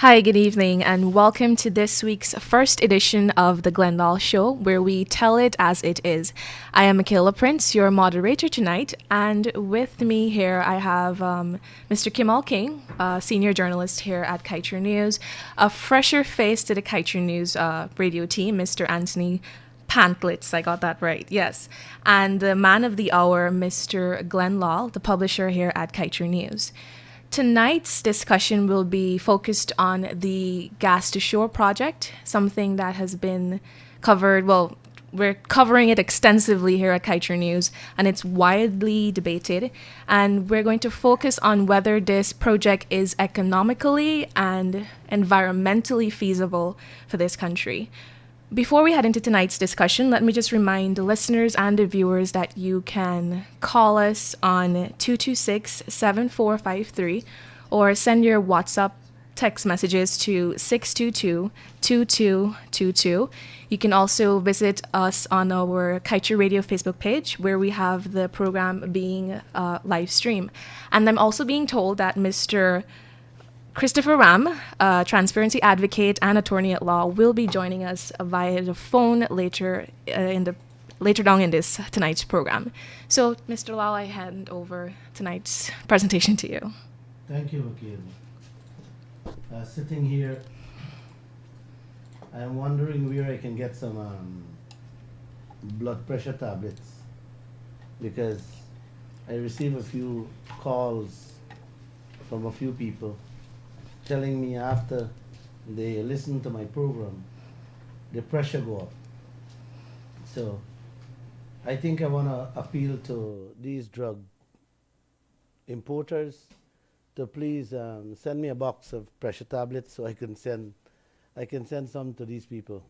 Hi, good evening, and welcome to this week's first edition of the Lall Show, where we tell it as it is. I am Michaela Prince, your moderator tonight, and with me here I have Mr. Kimal King, senior journalist here at Kaieteur News, a fresher face to the Kaieteur News radio team, Mr. Anthony Pantlitz, I got that right, yes, and the man of the hour, Mr. Glenn Lall, the publisher here at Kaieteur News. Tonight's discussion will be focused on the Gas to Shore project, something that has been covered, well, we're covering it extensively here at Kaieteur News, and it's widely debated. And we're going to focus on whether this project is economically and environmentally feasible for this country. Before we head into tonight's discussion, let me just remind the listeners and the viewers that you can call us on 226-7453 or send your WhatsApp text messages to 622-2222. You can also visit us on our Kaieteur Radio Facebook page, where we have the program being live stream. And I'm also being told that Mr. Christopher Ram, transparency advocate and attorney at law, will be joining us via the phone later down in this tonight's program. So, Mr. Lall, I hand over tonight's presentation to you. Thank you, Michaela. Sitting here, I am wondering where I can get some blood pressure tablets, because I receive a few calls from a few people telling me after they listen to my program, the pressure go up. So I think I want to appeal to these drug importers to please send me a box of pressure tablets so I can send some to these people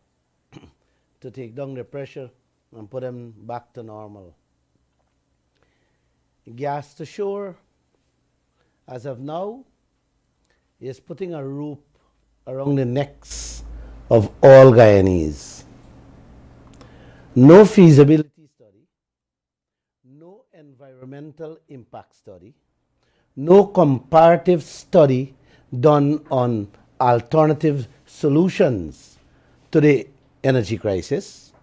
to take down their pressure and put them back to normal. Gas to Shore, as of now, is putting a rope around the necks of all Guyanese. No feasibility study, no environmental impact study, no comparative study done on alternative solutions to the energy crisis,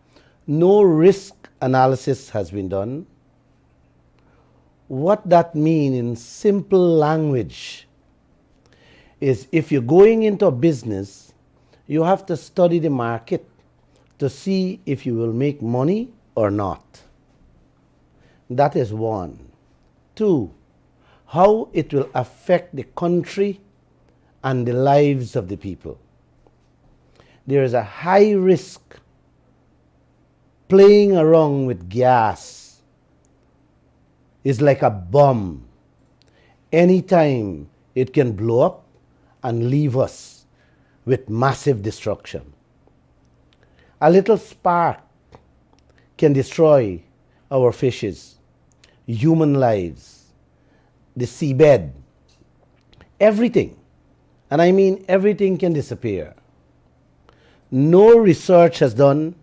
no risk analysis has been done. What that means in simple language is, if you're going into a business, you have to study the market to see if you will make money or not. That is one. Two, how it will affect the country and the lives of the people. There is a high risk playing around with gas. It's like a bomb. Anytime it can blow up and leave us with massive destruction. A little spark can destroy our fishes, human lives, the seabed, everything. And I mean everything can disappear. No research has done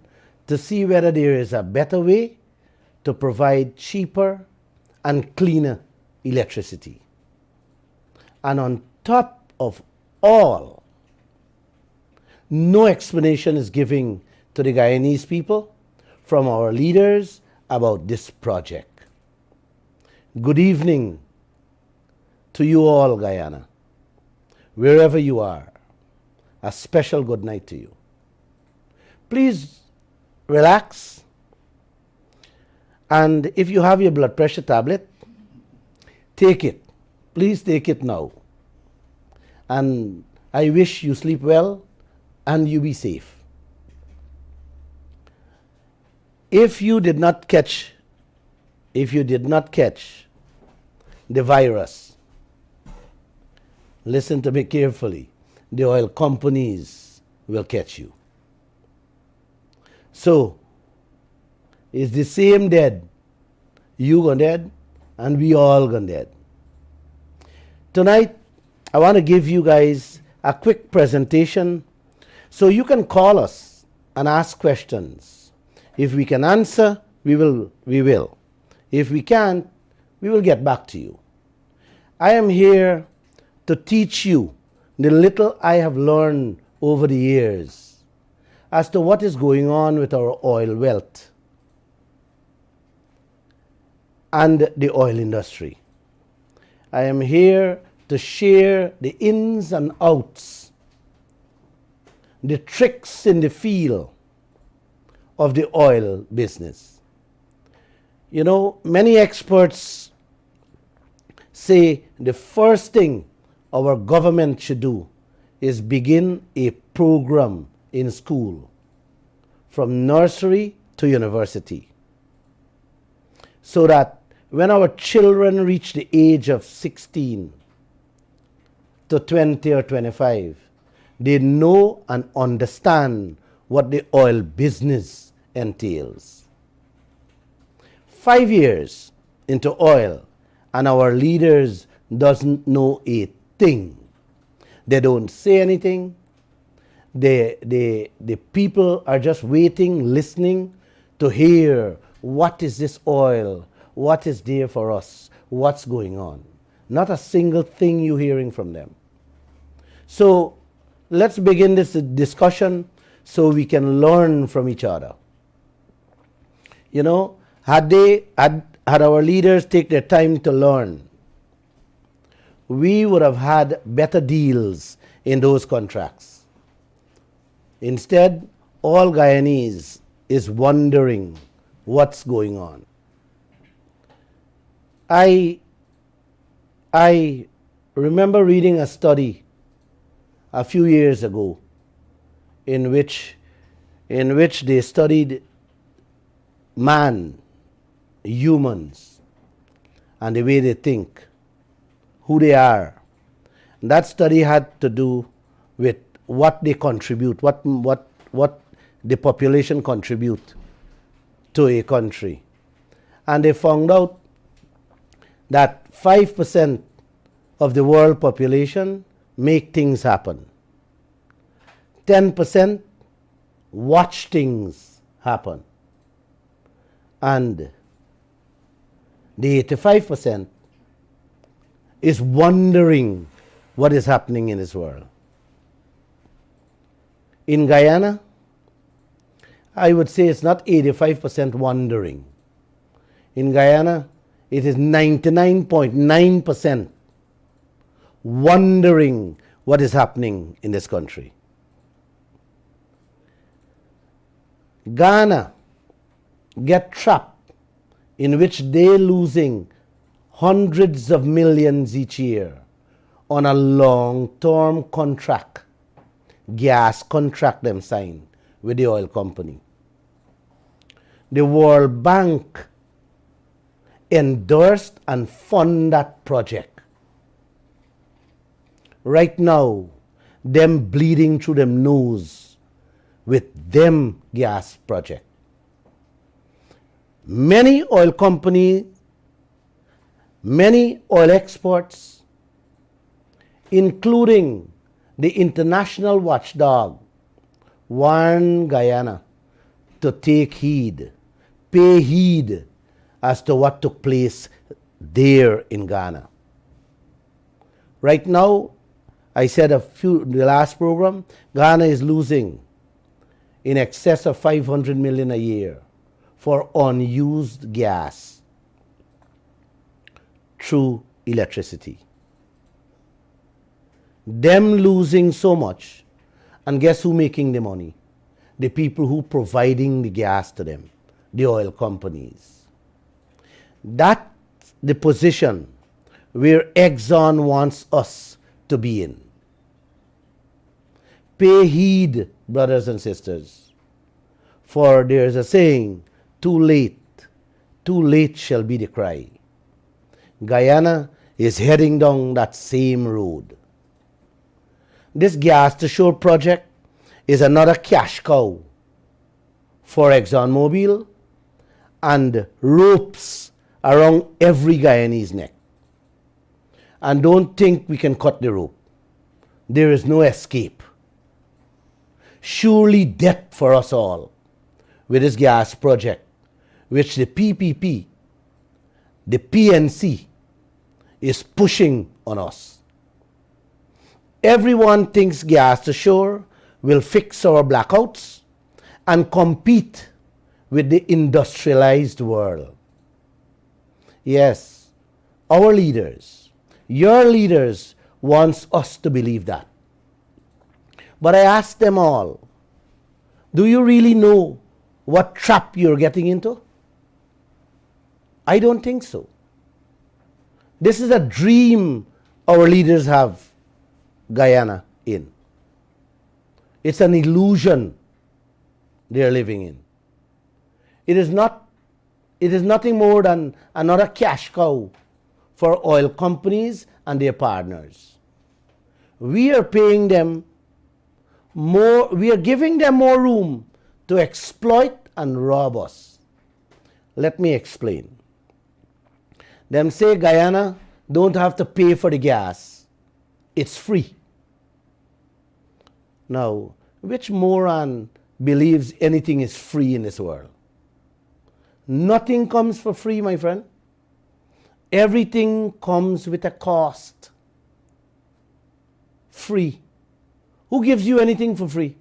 to see whether there is a better way to provide cheaper and cleaner electricity. And on top of all, no explanation is given to the Guyanese people from our leaders about this project. Good evening to you all, Guyana, wherever you are. A special good night to you. Please relax, and if you have your blood pressure tablet, take it. Please take it now. And I wish you sleep well and you be safe. If you did not catch the virus, listen to me carefully. The oil companies will catch you. So, it's the same dead. You gone dead and we all gone dead. Tonight, I want to give you guys a quick presentation so you can call us and ask questions. If we can answer, we will. If we can't, we will get back to you. I am here to teach you the little I have learned over the years as to what is going on with our oil wealth and the oil industry. I am here to share the ins and outs, the tricks in the field of the oil business. You know, many experts say the first thing our government should do is begin a program in school from nursery to university, so that when our children reach the age of 16 to 20 or 25, they know and understand what the oil business entails. 5 years into oil and our leaders doesn't know a thing. They don't say anything. The people are just waiting, listening to hear what is this oil, what is there for us, what's going on. Not a single thing you're hearing from them. So let's begin this discussion so we can learn from each other. You know, had our leaders take their time to learn, we would have had better deals in those contracts. Instead, all Guyanese is wondering what's going on. I remember reading a study a few years ago in which they studied humans, and the way they think, who they are. And that study had to do with what they contribute, what the population contribute to a country. And they found out that 5% of the world population make things happen. 10% watch things happen. And the 85% is wondering what is happening in this world. In Guyana, I would say it's not 85% wondering. In Guyana, it is 99.9% wondering what is happening in this country. Ghana get trapped in which they're losing hundreds of millions each year on a long-term contract, gas contract them sign with the oil company. The World Bank endorsed and fund that project. Right now, them bleeding through them nose with them gas project. Many oil companies, many oil exports, including the international watchdog, warn Guyana to take heed, pay heed as to what took place there in Ghana. Right now, I said the last program, Ghana is losing in excess of 500 million a year for unused gas through electricity. Them losing so much, and guess who making the money? The people who providing the gas to them, the oil companies. That's the position where Exxon wants us to be in. Pay heed, brothers and sisters, for there's a saying, too late shall be the cry. Guyana is heading down that same road. This gas to shore project is another cash cow for ExxonMobil and ropes around every Guyanese neck. And don't think we can cut the rope. There is no escape. Surely death for us all with this gas project, which the PPP, the PNC, is pushing on us. Everyone thinks gas to shore will fix our blackouts and compete with the industrialized world. Yes, our leaders, your leaders, wants us to believe that. But I ask them all, do you really know what trap you're getting into? I don't think so. This is a dream our leaders have Guyana in. It's an illusion they're living in. It is nothing more than another cash cow for oil companies and their partners. We are paying them more, we are giving them more room to exploit and rob us. Let me explain. Them say Guyana don't have to pay for the gas. It's free. Now, which moron believes anything is free in this world? Nothing comes for free, my friend. Everything comes with a cost. Free. Who gives you anything for free?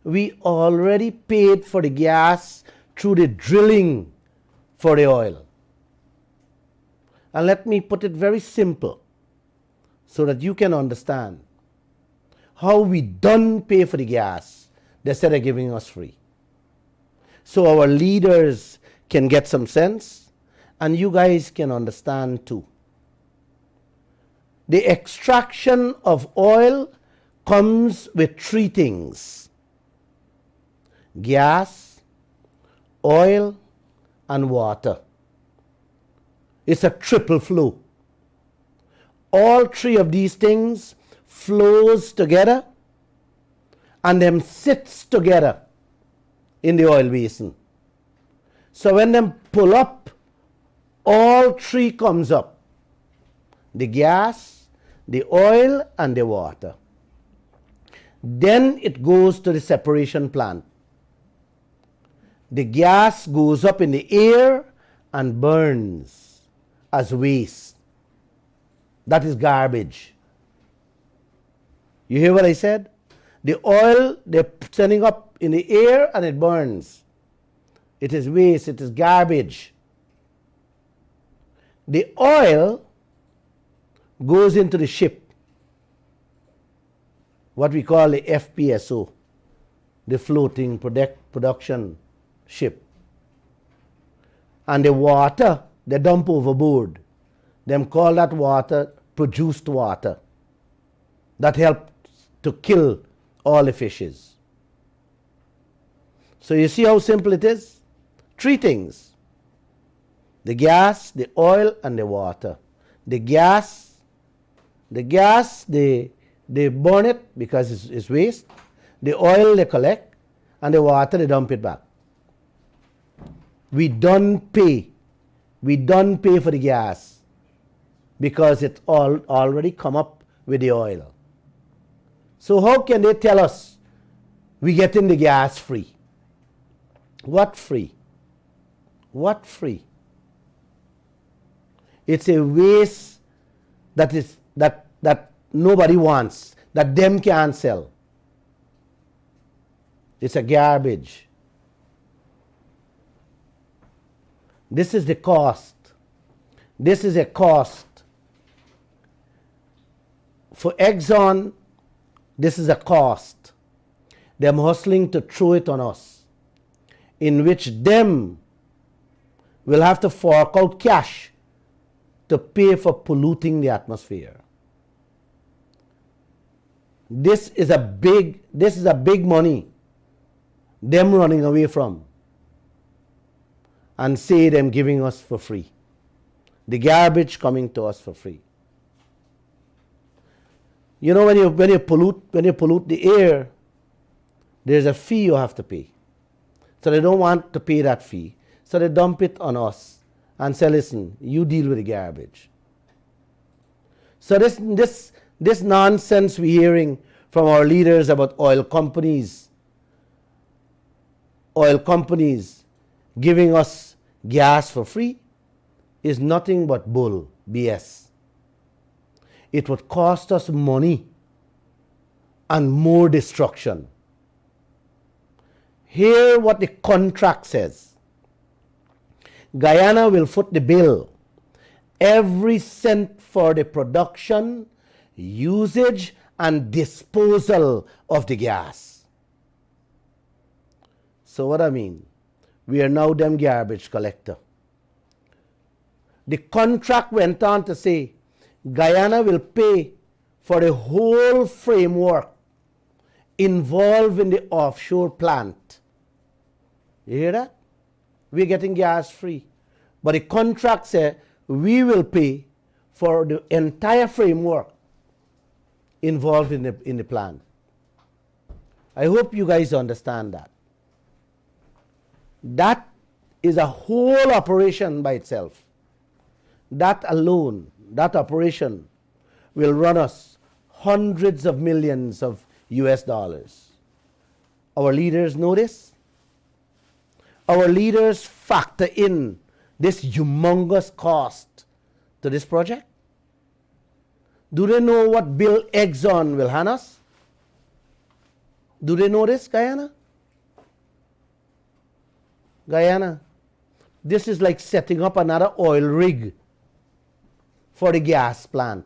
We already paid for the gas through the drilling for the oil. And let me put it very simple so that you can understand how we done pay for the gas instead of giving us free. So our leaders can get some sense and you guys can understand too. The extraction of oil comes with three things: gas, oil, and water. It's a triple flow. All three of these things flows together and them sits together in the oil basin. So when them pull up, all three comes up: the gas, the oil, and the water. Then it goes to the separation plant. The gas goes up in the air and burns as waste. That is garbage. You hear what I said? The oil, they're sending up in the air and it burns. It is waste, it is garbage. The oil goes into the ship, what we call the FPSO, the floating production ship. And the water, they dump overboard. Them call that water produced water. That helps to kill all the fishes. So you see how simple it is? Three things: the gas, the oil, and the water. The gas, they burn it because it's waste. The oil they collect, and the water they dump it back. We don't pay for the gas because it's already come up with the oil. So how can they tell us we getting the gas free? What free? What free? It's a waste that nobody wants, that them can't sell. It's a garbage. This is the cost. This is a cost. For Exxon, this is a cost. Them hustling to throw it on us, in which them will have to fork out cash to pay for polluting the atmosphere. This is a big money them running away from and say them giving us for free. The garbage coming to us for free. You know, when you pollute the air, there's a fee you have to pay. So they don't want to pay that fee. So they dump it on us and say, listen, you deal with the garbage. So this nonsense we're hearing from our leaders about oil companies giving us gas for free is nothing but bull, BS. it would cost us money and more destruction. Hear what the contract says. Guyana will foot the bill every cent for the production, usage, and disposal of the gas. So what I mean, we are now them garbage collector. The contract went on to say Guyana will pay for the whole framework involved in the offshore plant. You hear that? We're getting gas free. But the contract says we will pay for the entire framework involved in the plant. I hope you guys understand that. That is a whole operation by itself. That alone, that operation, will run us hundreds of millions of US dollars. Our leaders know this. Our leaders factor in this humongous cost to this project. Do they know what bill Exxon will hand us? Do they know this, Guyana? Guyana, this is like setting up another oil rig for the gas plant.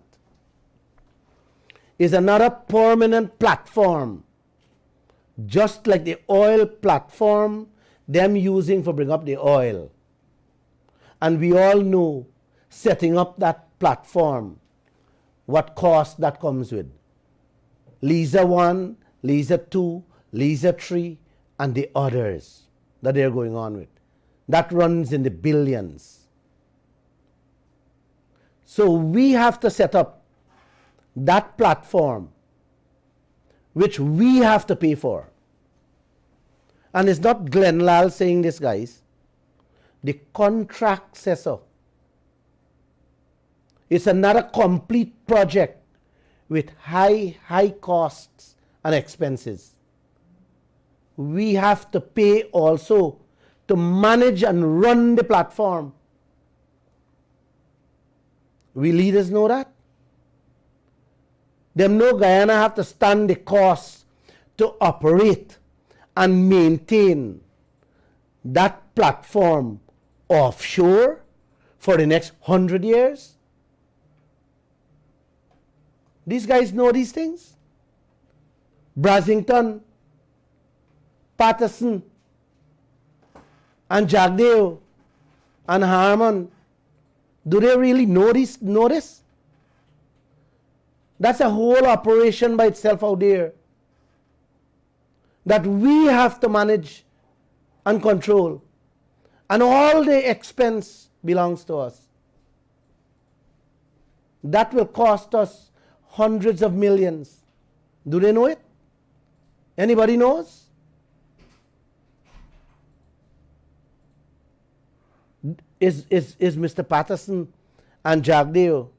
Is another permanent platform, just like the oil platform them using for bring up the oil. And we all know setting up that platform, what cost that comes with. Liza 1, Liza 2, Liza 3, and the others that they're going on with. That runs in the billions. So we have to set up that platform, which we have to pay for. And it's not Lall saying this, guys. The contract says so. It's another complete project with high costs and expenses. We have to pay also to manage and run the platform. We leaders know that. Them know Guyana have to stand the cost to operate and maintain that platform offshore for the next 100 years. These guys know these things. Brasington, Patterson, and Jagdeo, and Harmon, do they really know this? That's a whole operation by itself out there that we have to manage and control. And all the expense belongs to us. That will cost us hundreds of millions. Do they know it? Anybody knows? Is Mr. Patterson and Jagdeo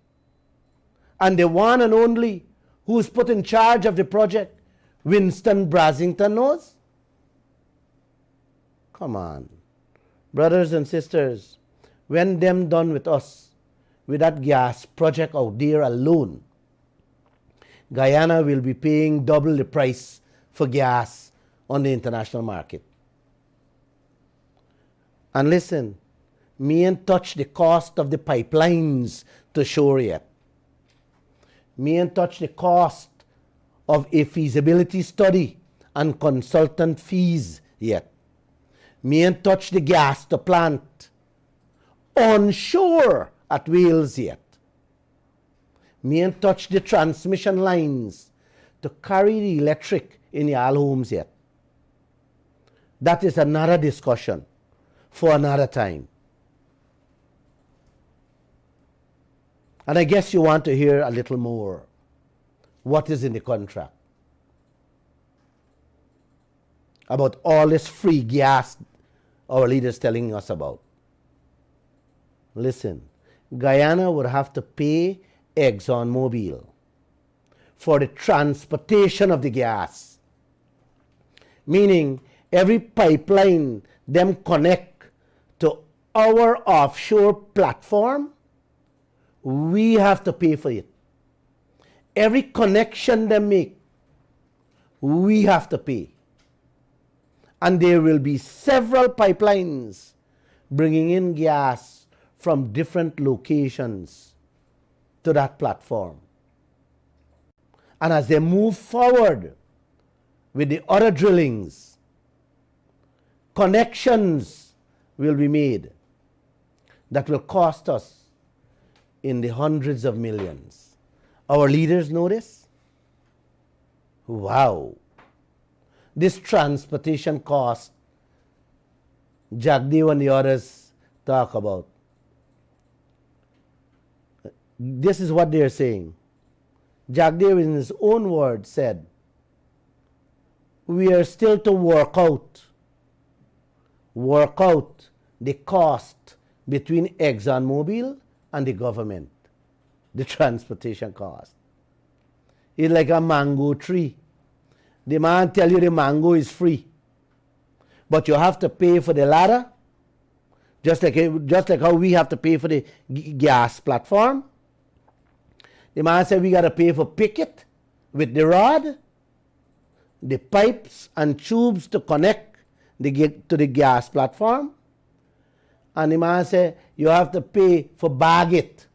and the one and only who's put in charge of the project, Winston Brasington, knows? Come on. Brothers and sisters, when them done with us, with that gas project out there alone, Guyana will be paying double the price for gas on the international market. And listen, me ain't touch the cost of the pipelines to shore yet. Me ain't touch the cost of a feasibility study and consultant fees yet. Me ain't touch the gas to plant onshore at Wales yet. Me ain't touch the transmission lines to carry the electric in your homes yet. That is another discussion for another time. And I guess you want to hear a little more. What is in the contract? About all this free gas our leaders telling us about. Listen, Guyana would have to pay ExxonMobil for the transportation of the gas. Meaning every pipeline them connect to our offshore platform, we have to pay for it. Every connection they make, we have to pay. And there will be several pipelines bringing in gas from different locations to that platform. And as they move forward with the other drillings, connections will be made that will cost us in the hundreds of millions. Our leaders know this? Wow. This transportation cost, Jagdev and the others talk about. This is what they are saying. Jagdev, in his own words, said, we are still to work out the cost between ExxonMobil and the government, the transportation cost. It's like a mango tree. The man tell you the mango is free, but you have to pay for the ladder, just like how we have to pay for the gas platform. The man said we got to pay for picket with the rod, the pipes and tubes to connect to the gas platform. And the man said you have to pay for bag it,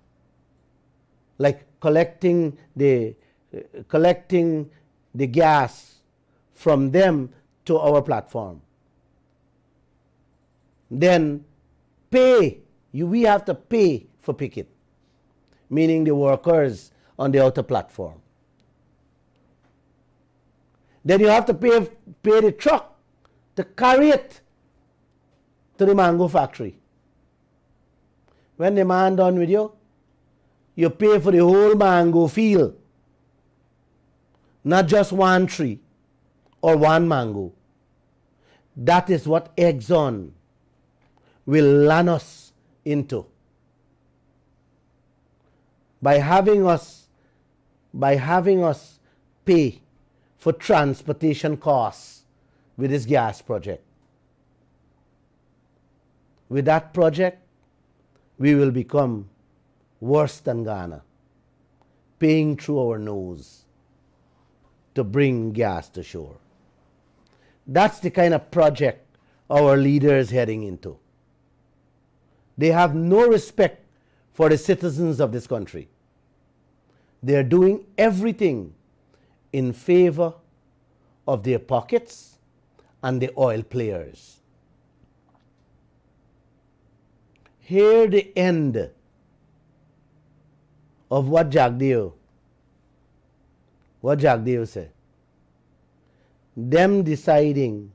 like collecting the gas from them to our platform. Then we have to pay for picket, meaning the workers on the outer platform. Then you have to pay the truck to carry it to the mango factory. When the man done with you, you pay for the whole mango field, not just one tree or one mango. That is what Exxon will land us into. By having us pay for transportation costs with this gas project. With that project, we will become worse than Ghana, paying through our nose to bring gas to shore. That's the kind of project our leaders heading into. They have no respect for the citizens of this country. They are doing everything in favor of their pockets and the oil players. Hear the end of what Jagdev said. Them deciding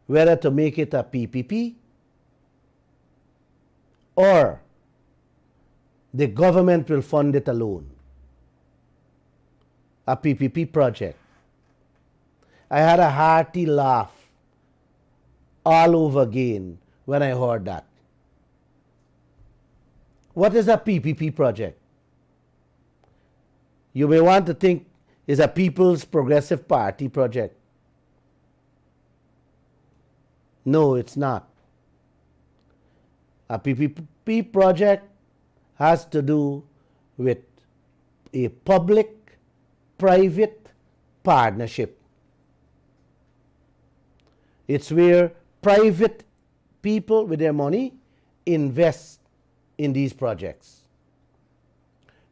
whether to make it a PPP or the government will fund it alone. A PPP project. I had a hearty laugh all over again when I heard that. What is a PPP project? You may want to think it's a People's Progressive Party project. No, it's not. A PPP project has to do with a public-private partnership. It's where private people with their money invest in these projects.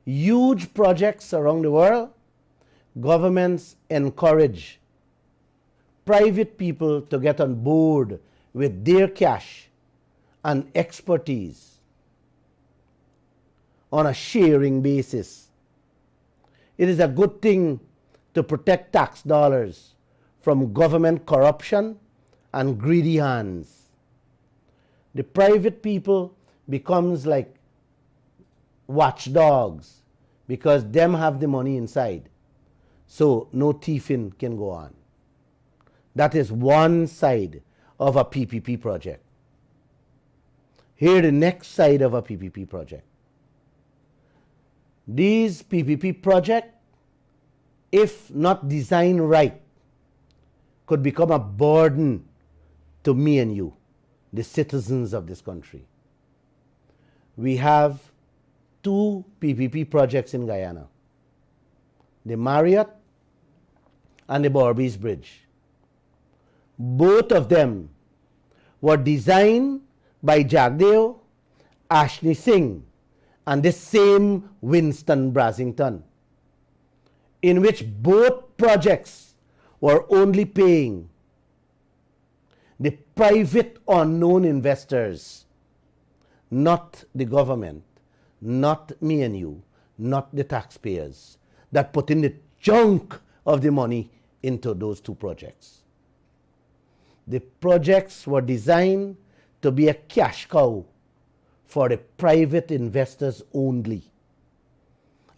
Huge projects around the world, governments encourage private people to get on board with their cash and expertise on a sharing basis. It is a good thing to protect tax dollars from government corruption and greedy hands. The private people becomes like watchdogs because them have the money inside. So no thieving can go on. That is one side of a PPP project. Here the next side of a PPP project. These PPP projects, if not designed right, could become a burden to me and you, the citizens of this country. We have 2 PPP projects in Guyana. the Marriott and the Borby's Bridge. Both of them were designed by Jagdeo, Ashley Singh, and the same Winston Brasington, in which both projects were only paying the private unknown investors, not the government, not me and you, not the taxpayers that put in the chunk of the money into those two projects. The projects were designed to be a cash cow for the private investors only.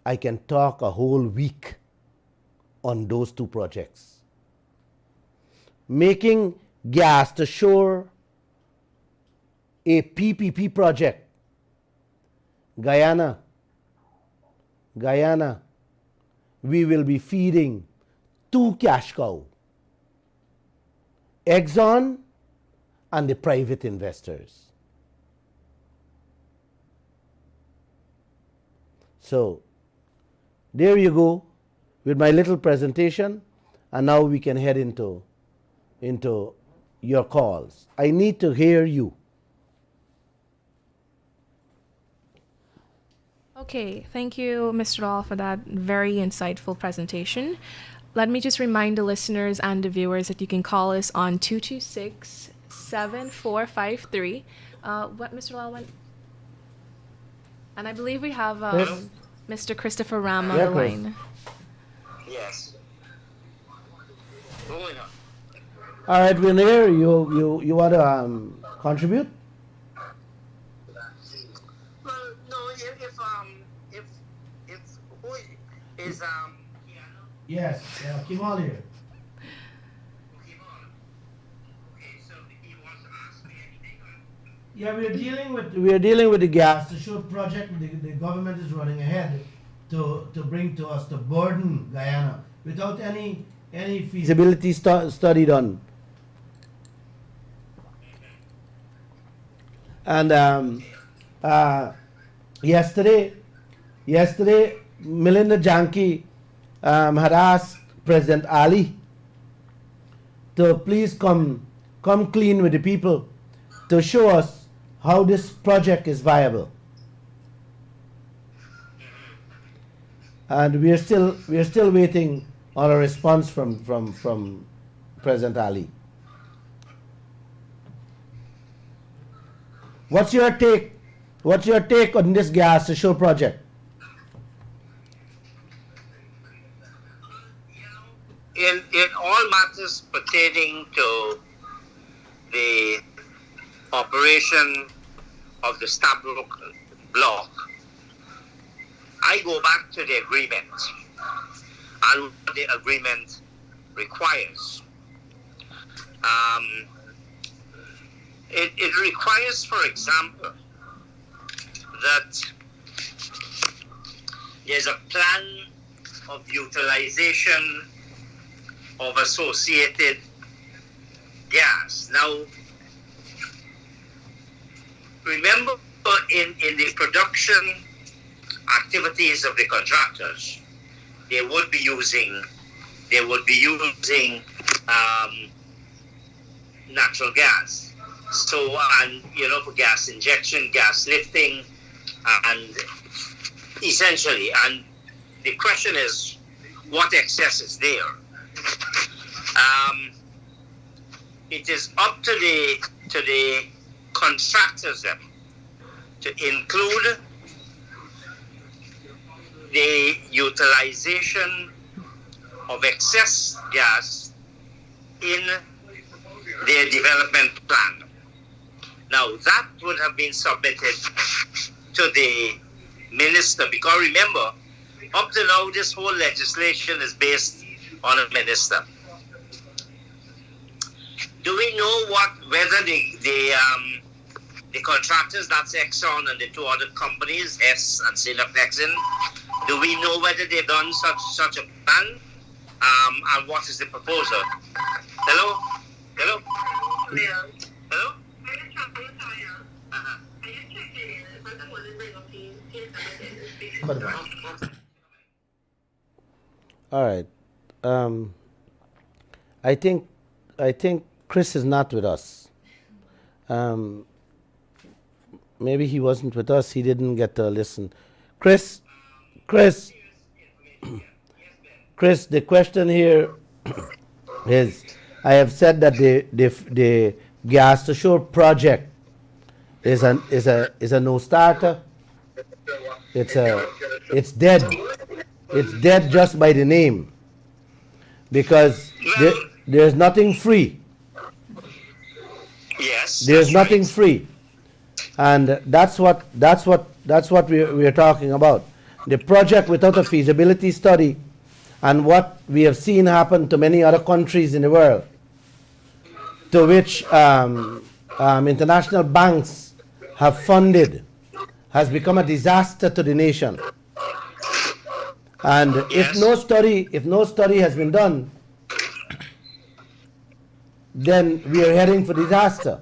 I can talk a whole week on those two projects. Making gas to shore a PPP project. Guyana, we will be feeding two cash cows, Exxon and the private investors. So there you go with my little presentation, and now we can head into your calls. I need to hear you. Okay, thank you, Mr. Lall, for that very insightful presentation. Let me just remind the listeners and the viewers that you can call us on 226-7453. What, Mr. Lall, went? And I believe we have Mr. Christopher Ram on the line. Yes. Going on. All right, Vinay, you want to contribute? Well, no. If who is Yes, Kimal here. Okay, so he wants to ask me anything. Yeah, we are dealing with the gas to show project the government is running ahead to bring to us, to burden Guyana without any feasibility study done. And yesterday, Melinda Janki had asked President Ali to please come clean with the people to show us how this project is viable. And we are still waiting on a response from President Ali. What's your take on this gas to show project? In all matters pertaining to the operation of the Stabrook block, I go back to the agreement and what the agreement requires. It requires, for example, that there's a plan of utilization of associated gas. Now, remember, in the production activities of the contractors, they would be using natural gas. So, and for gas injection, gas lifting, and essentially, and the question is, what excess is there? It is up to the contractors then to include the utilization of excess gas in their development plan. Now, that would have been submitted to the minister, because remember, up to now, this whole legislation is based on a minister. Do we know whether the contractors, that's Exxon and the two other companies, Hess and Sinopexin, do we know whether they've done such a plan? And what is the proposal? Hello? Hello? Hello? All right. Um, I think I think Chris is not with us. Um, maybe he wasn't with us. He didn't get to listen. Chris, Chris, Chris. The question here is: I have said that the gas to shore project is a no starter. It's dead. It's dead just by the name because Well, there's nothing free. yes, There's that's nothing right. free, and that's what we're talking about. The project without a feasibility study, and what we have seen happen to many other countries in the world, to which international banks have funded, has become a disaster to the nation. And Yes. if no study has been done, then we are heading for disaster.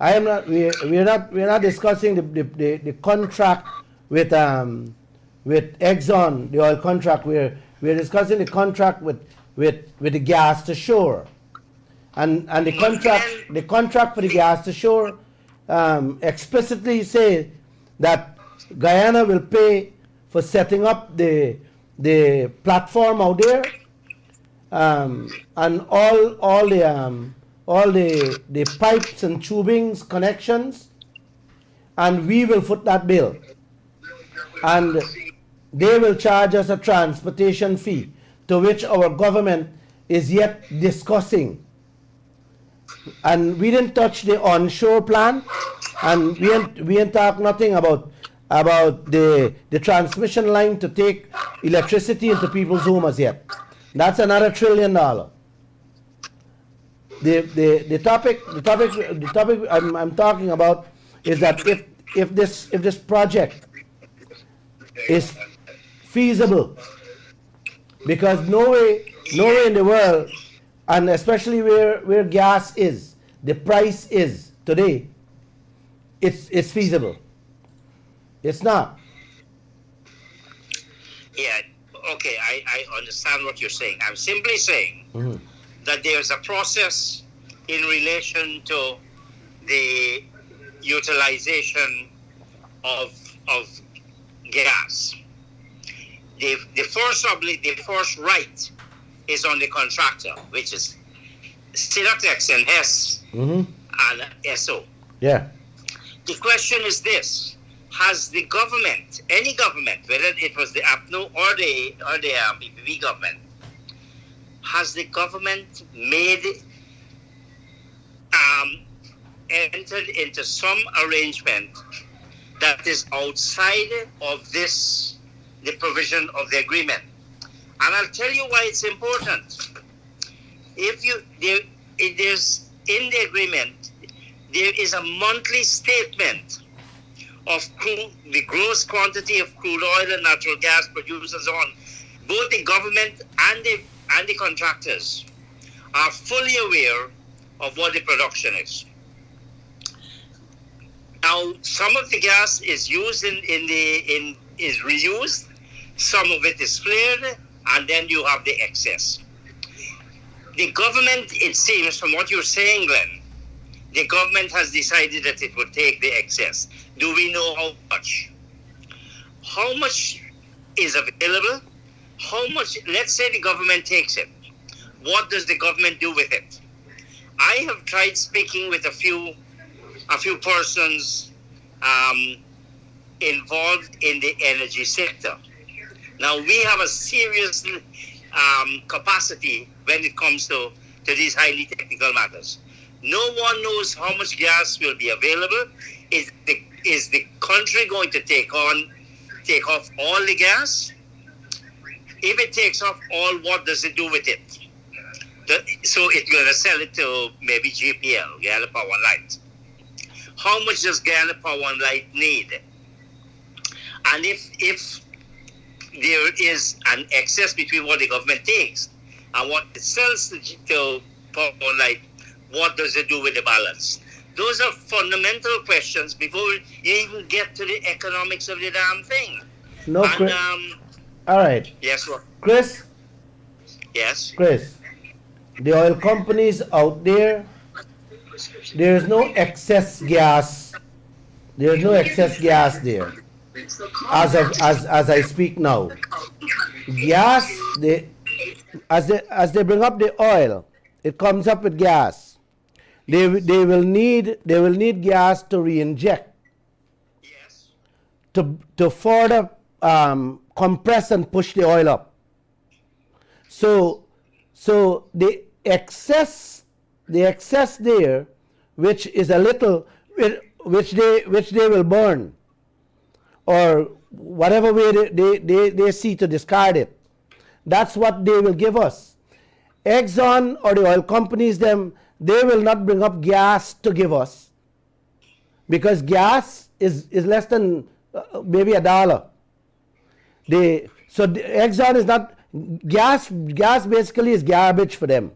I am not. We are not discussing the contract with Exxon, the oil contract. We're discussing the contract with the gas to shore, and Well, the contract for the gas to shore explicitly say that Guyana will pay for setting up the platform out there, and all the pipes and tubings connections, and we will foot that bill, and they will charge us a transportation fee, to which our government is yet discussing. And we didn't touch the onshore plan, and we ain't talk nothing about the transmission line to take electricity into people's homes yet. That's another $1 trillion. The topic I'm talking about is that if this project is feasible, because no way in the world, and especially where gas is, the price is today, it's feasible. It's not. yeah, okay, I understand what you're saying. I'm simply saying that there's a process in relation to the utilization of gas. The first right is on the contractor, which is Synatex and Hess Mm-hmm. and SO. Yeah. The question is this: has the government, any government, whether it was the APNO or the PPP government, has the government entered into some arrangement that is outside of the provision of the agreement? And I'll tell you why it's important. There's in the agreement, there is a monthly statement of the gross quantity of crude oil and natural gas produced and so on. Both the government and the contractors are fully aware of what the production is. Now, some of the gas is used is reused, some of it is flared, and then you have the excess. The government, it seems, from what you're saying, Glenn, the government has decided that it would take the excess. Do we know how much? How much is available? How much, let's say the government takes it. What does the government do with it? I have tried speaking with a few persons involved in the energy sector. Now, we have a serious capacity when it comes to these highly technical matters. No one knows how much gas will be available. Is the country going to take off all the gas? If it takes off all, what does it do with it? So it's going to sell it to maybe GPL, Guyana Power and Light. How much does Guyana Power and Light need? And if there is an excess between what the government takes and what it sells to Power and Light, what does it do with the balance? Those are fundamental questions before you even get to the economics of the damn thing. No. And All right. yes, sir. Chris, Yes. Chris, the oil companies out there, there is no excess gas. There is no excess gas there. As I speak now, gas as they bring up the oil, it comes up with gas. They will need gas to re-inject Yes. to further compress and push the oil up. So the excess there, which is a little, which they will burn, or whatever way they see to discard it. That's what they will give us. Exxon or the oil companies, they will not bring up gas to give us, because gas is less than maybe $1. So Exxon is not gas. Gas basically is garbage for them.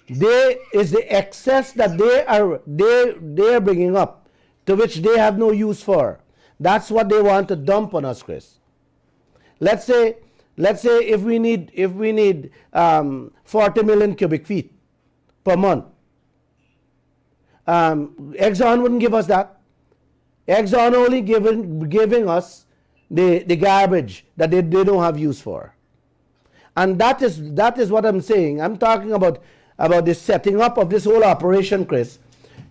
They is the excess that they are bringing up, to which they have no use for. That's what they want to dump on us, Chris. Let's say if we need 40 million cubic feet per month, Exxon wouldn't give us that. Exxon only giving us the garbage that they don't have use for. And that is what I'm saying. I'm talking about the setting up of this whole operation, Chris.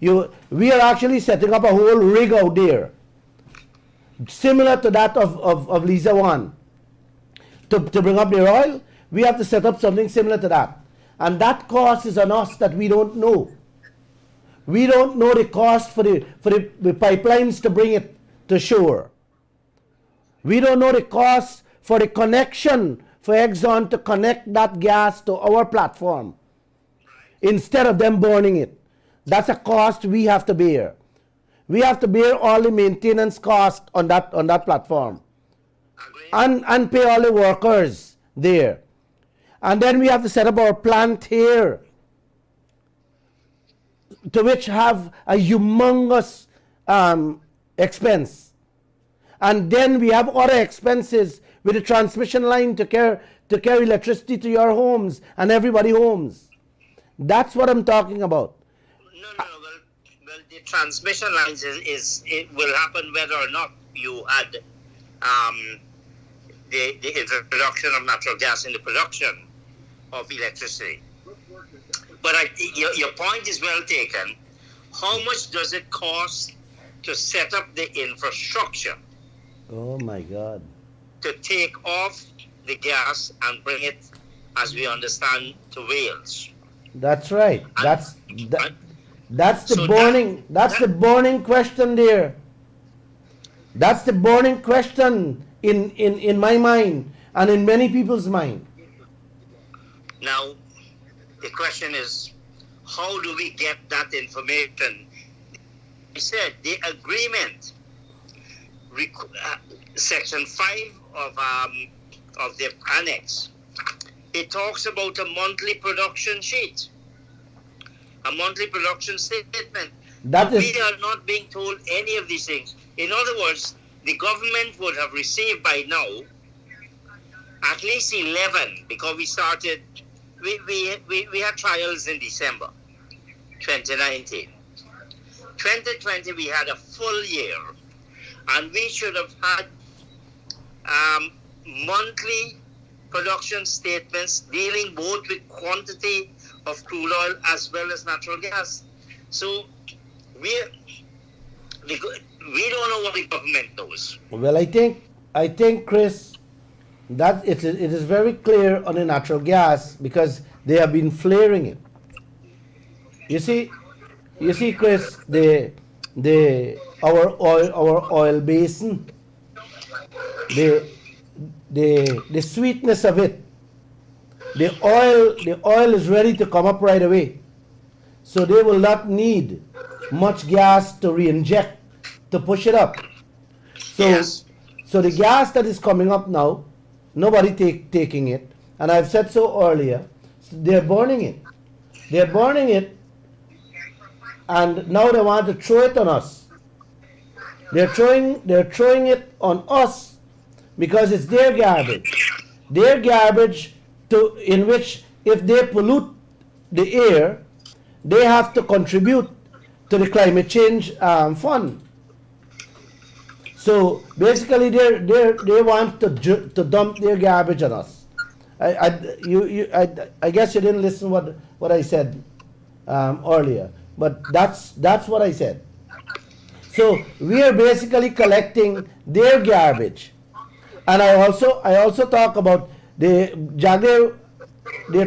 We are actually setting up a whole rig out there, similar to that of Lisa 1. To bring up their oil, we have to set up something similar to that. And that cost is on us that we don't know. We don't know the cost for the pipelines to bring it to shore. We don't know the cost for the connection for Exxon to connect that gas to our platform instead of them burning it. That's a cost we have to bear. We have to bear all the maintenance cost on that platform. And pay all the workers there. And then we have to set up our plant here, to which have a humongous expense. And then we have other expenses with the transmission line to carry electricity to your homes and everybody's homes. That's what I'm talking about. No. Well, the transmission lines it will happen whether or not you had the introduction of natural gas in the production of electricity. But your point is well taken. How much does it cost to set up the infrastructure? Oh my God. To take off the gas and bring it, as we understand, to Wales? That's right. That's the So burning question there. That's the burning question in my mind and in many people's mind. Now, the question is, how do we get that information? I said the agreement, section 5 of the annex, it talks about a monthly production sheet, a monthly production statement. We are not being told any of these things. In other words, the government would have received by now at least 11, because we started, we had trials in December 2019. 2020 we had a full year, and we should have had monthly production statements dealing both with quantity of crude oil as well as natural gas. So we don't know what the government knows. Well, I think, Chris, that it is very clear on the natural gas, because they have been flaring it. You see, Chris, our oil basin, the sweetness of it, the oil is ready to come up right away. So they will not need much gas to re-inject to push it up. So the gas that is coming up now, nobody taking it, and I've said so earlier, they're burning it, and now they want to throw it on us. They're throwing it on us because it's their garbage. their garbage to, in which if they pollute the air, they have to contribute to the climate change fund. So basically, they want to dump their garbage on us. I guess you didn't listen what I said earlier, but that's what I said. So we are basically collecting their garbage, and I also talk about they're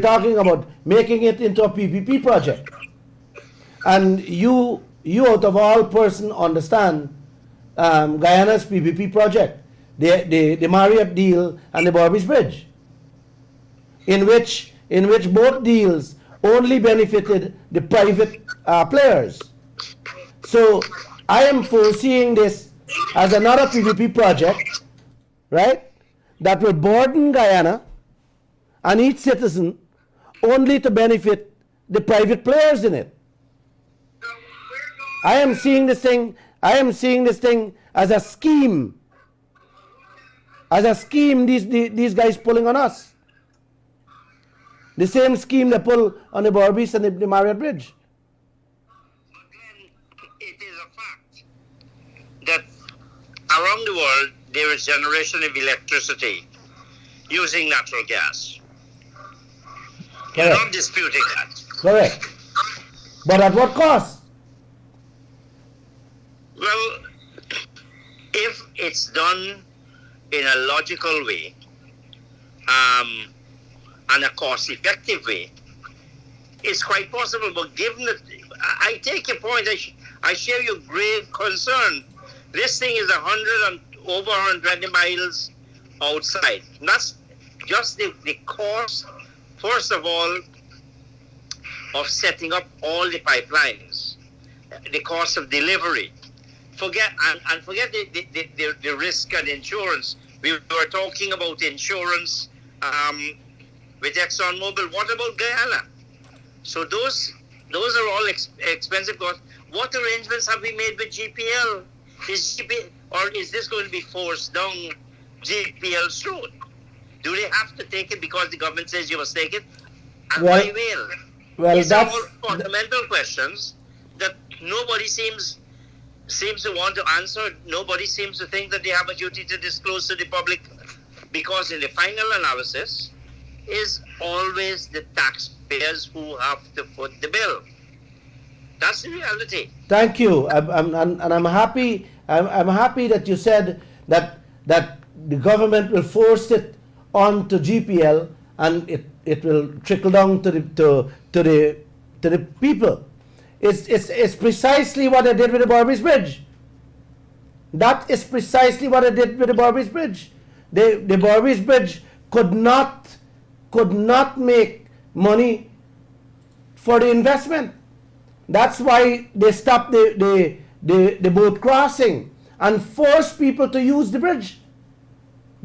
talking about making it into a PPP project, and you out of all person understand Guyana's PPP project, the Marriott deal and the Barbies Bridge, in which both deals only benefited the private players. So I am foreseeing this as another PPP project, right, that will burden Guyana and each citizen only to benefit the private players in it. I am seeing this thing as a scheme. These guys pulling on us. The same scheme they pull on the Barbies and the Marriott Bridge. Again, it is a fact that around the world there is generation of electricity using natural gas. You're not disputing that. Correct. But at what cost? Well, if it's done in a logical way, and a cost-effective way, it's quite possible. But given that, I take your point, I share your grave concern. This thing is over 120 miles outside. And that's just the cost, first of all, of setting up all the pipelines, the cost of delivery. Forget the risk and insurance. We were talking about insurance with ExxonMobil. What about Guyana? So those are all expensive costs. What arrangements have we made with GPL? Is this going to be forced down GPL's throat? Do they have to take it because the government says you must take it? And why will? Well, these are all fundamental questions that nobody seems to want to answer. Nobody seems to think that they have a duty to disclose to the public, because in the final analysis is always the taxpayers who have to foot the bill. That's the reality. Thank you. I'm happy. I'm happy that you said that the government will force it on to GPL and it will trickle down to the people. It's precisely what I did with the Barbies Bridge. That is precisely what I did with the Barbies Bridge. The Barbies Bridge could not make money for the investment. That's why they stopped the boat crossing and forced people to use the bridge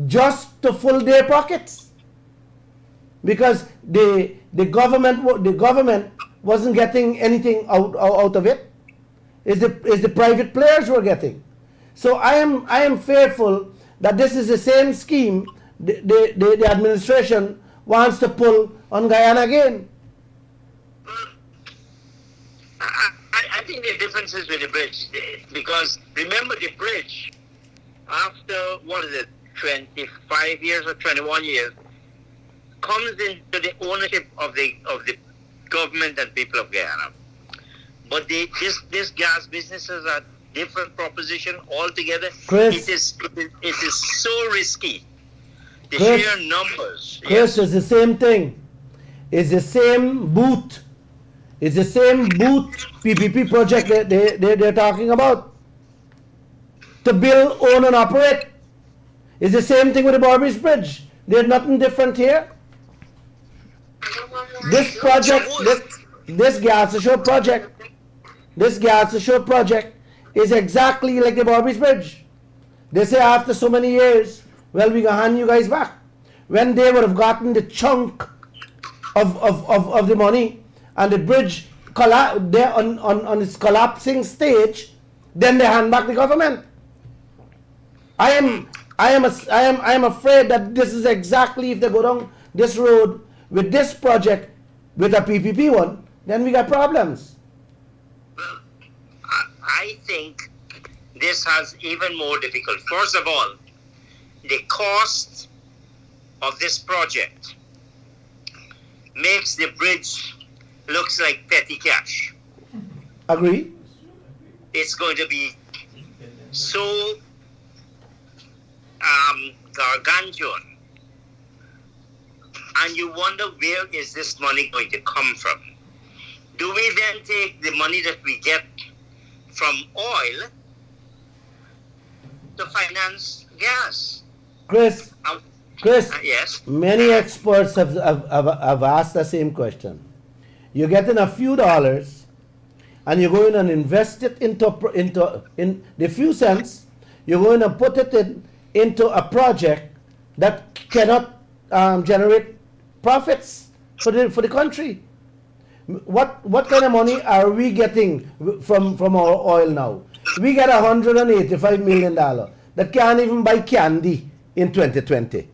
just to fill their pockets, because the government wasn't getting anything out of it. Is the private players were getting. So I am fearful that this is the same scheme the administration wants to pull on Guyana again. I think the difference is with the bridge, because remember the bridge, after 25 years or 21 years, comes into the ownership of the government and people of Guyana. But this gas business is a different proposition altogether. Chris, it is so risky. The Chris, sheer numbers. Chris, it's the same thing. It's the same boot. It's the same boot PPP project they're talking about. To build, own and operate. It's the same thing with the Barbies Bridge. There's nothing different here. This project, this gas assured project is exactly like the Barbies Bridge. They say after so many years, well, we can hand you guys back. When they would have gotten the chunk of the money and the bridge there on its collapsing stage, then they hand back the government. I I am afraid that this is exactly, if they go down this road with this project, with a PPP one, then we got problems. Well, I think this has even more difficult. First of all, the cost of this project makes the bridge looks like petty cash. Agree? It's going to be so gargantuan, and you wonder, where is this money going to come from? Do we then take the money that we get from oil to finance gas? Chris, Yes. many experts have asked the same question. You're getting a few dollars and you're going and invest it in the few cents, you're going to put it into a project that cannot generate profits for the country. What kind of money are we getting from our oil now? We get $185 million that can't even buy candy in 2020.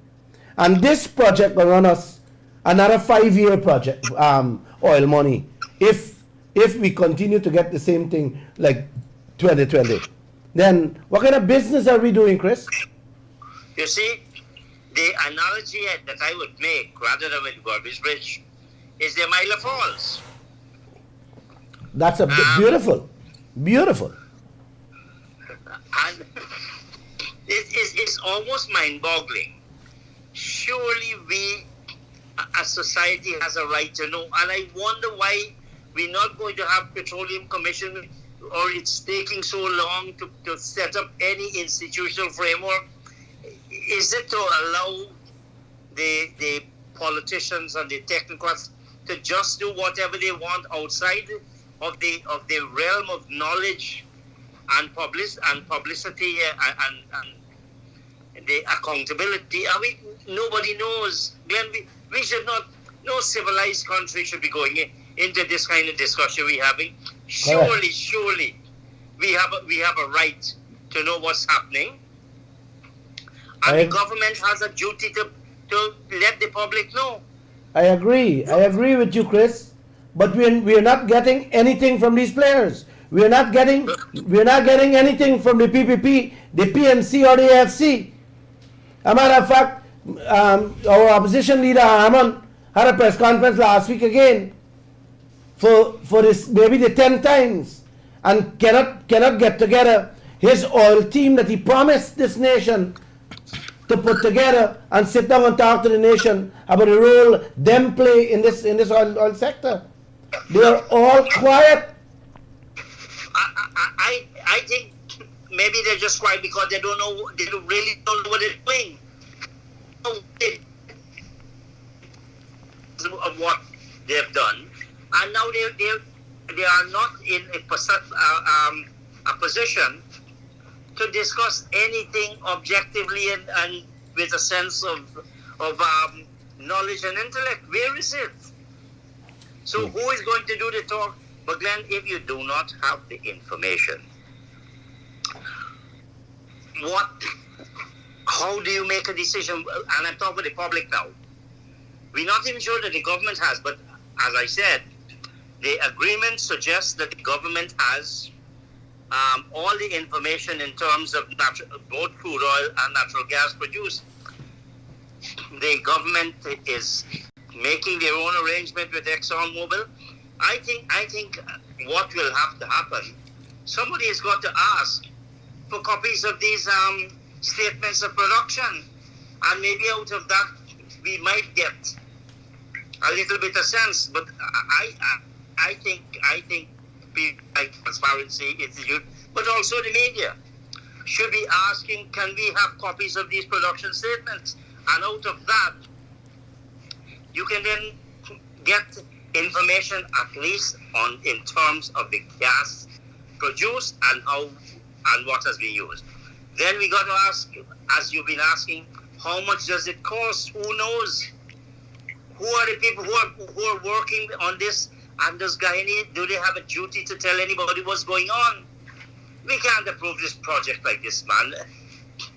And this project will run us another 5-year project, oil money, if we continue to get the same thing like 2020. Then what kind of business are we doing, Chris? You see, the analogy that I would make, rather than with Garbage Bridge, is the Mila Falls. That's a beautiful. And it's almost mind-boggling. Surely we, as society, has a right to know. And I wonder why we're not going to have Petroleum Commission, or it's taking so long to set up any institutional framework. Is it to allow the politicians and the technocrats to just do whatever they want outside of the realm of knowledge and publicity and the accountability? I mean, nobody knows. Glenn, we should not. No civilized country should be going into this kind of discussion we're having. Surely, we have a right to know what's happening, and the government has a duty to let the public know. I agree with you, Chris. But we're not getting anything from these players. We're not getting anything from the PPP, the PNC, or the AFC. As a matter of fact, our opposition leader Harman had a press conference last week again for this maybe the 10th times, and cannot get together his oil team that he promised this nation to put together and sit down and talk to the nation about the role them play in this oil sector. They are all quiet. I think maybe they're just quiet because they really don't know what they're doing. Of what they've done, and now they are not in a position to discuss anything objectively and with a sense of knowledge and intellect. Where is it? So who is going to do the talk? But Glenn, if you do not have the information, how do you make a decision? And I'm talking with the public now. We're not even sure that the government has, but as I said, the agreement suggests that the government has all the information in terms of both crude oil and natural gas produced. The government is making their own arrangement with ExxonMobil. I think what will have to happen, somebody has got to ask for copies of these statements of production, and maybe out of that we might get a little bit of sense. But I think people like Transparency Institute, but also the media, should be asking, can we have copies of these production statements? And out of that, you can then get information at least in terms of the gas produced and how and what has been used. Then we got to ask, as you've been asking, how much does it cost? Who knows? Who are the people who are working on this? And do they have a duty to tell anybody what's going on? We can't approve this project like this, man.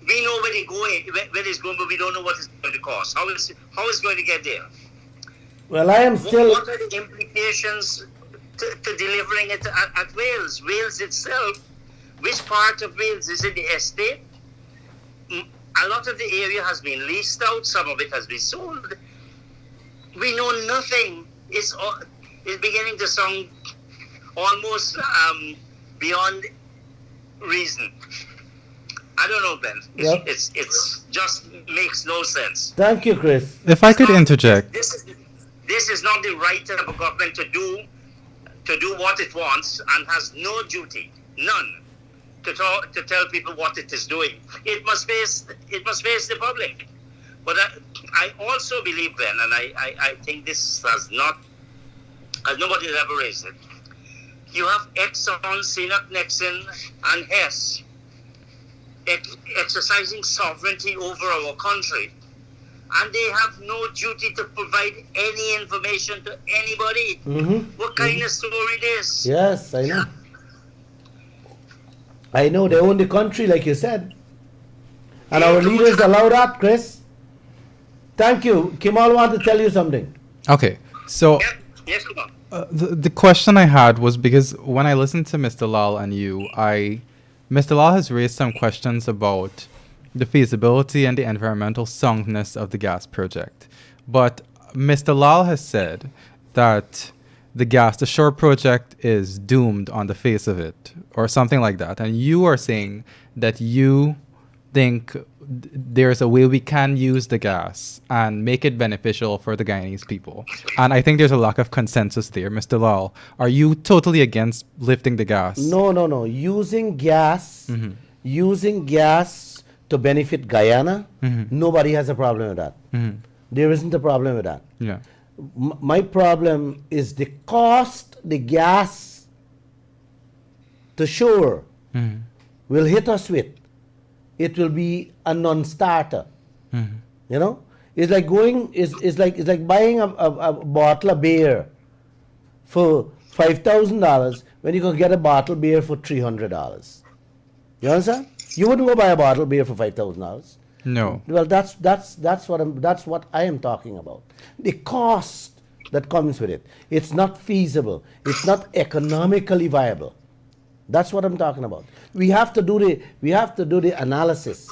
we know where they're going, where it's going, but we don't know what it's going to cost. How it's going to get there? Well, I am still. What are the implications to delivering it at Wales? Wales itself, which part of Wales? Is it the estate? A lot of the area has been leased out. Some of it has been sold. We know nothing. It's beginning to sound almost beyond reason. I don't know, Ben. Yep. It's just makes no sense. Thank you, Chris. If I could interject. This is not the right of a government to do what it wants and has no duty, none, to tell people what it is doing. It must face the public. But I also believe, Ben, and I think this has nobody has ever raised it. You have Exxon, Sinat, Nexon, and Hess exercising sovereignty over our country, and they have no duty to provide any information to anybody. What kind of story this? Yes, I know. I know they own the country, like you said. And our leaders allow that, Chris. Thank you. Kimal wanted to tell you something. Okay, so Yes, come on. the question I had was because when I listened to Mr. Lall and you, Mr. Lall has raised some questions about the feasibility and the environmental soundness of the gas project. But Mr. Lall has said that the Shore project is doomed on the face of it, or something like that. And you are saying that you think there's a way we can use the gas and make it beneficial for the Guyanese people. And I think there's a lack of consensus there. Mr. Lall, are you totally against lifting the gas? No. Using gas to benefit Guyana, nobody has a problem with that. There isn't a problem with that. Yeah. My problem is the cost the gas to shore will hit us with. It will be a non-starter. You know, it's like it's like buying a bottle of beer for $5,000 when you can get a bottle of beer for $300. You understand? You wouldn't go buy a bottle of beer for $5,000. No. Well, that's what I am talking about. The cost that comes with it. It's not feasible. It's not economically viable. That's what I'm talking about. We have to do the analysis.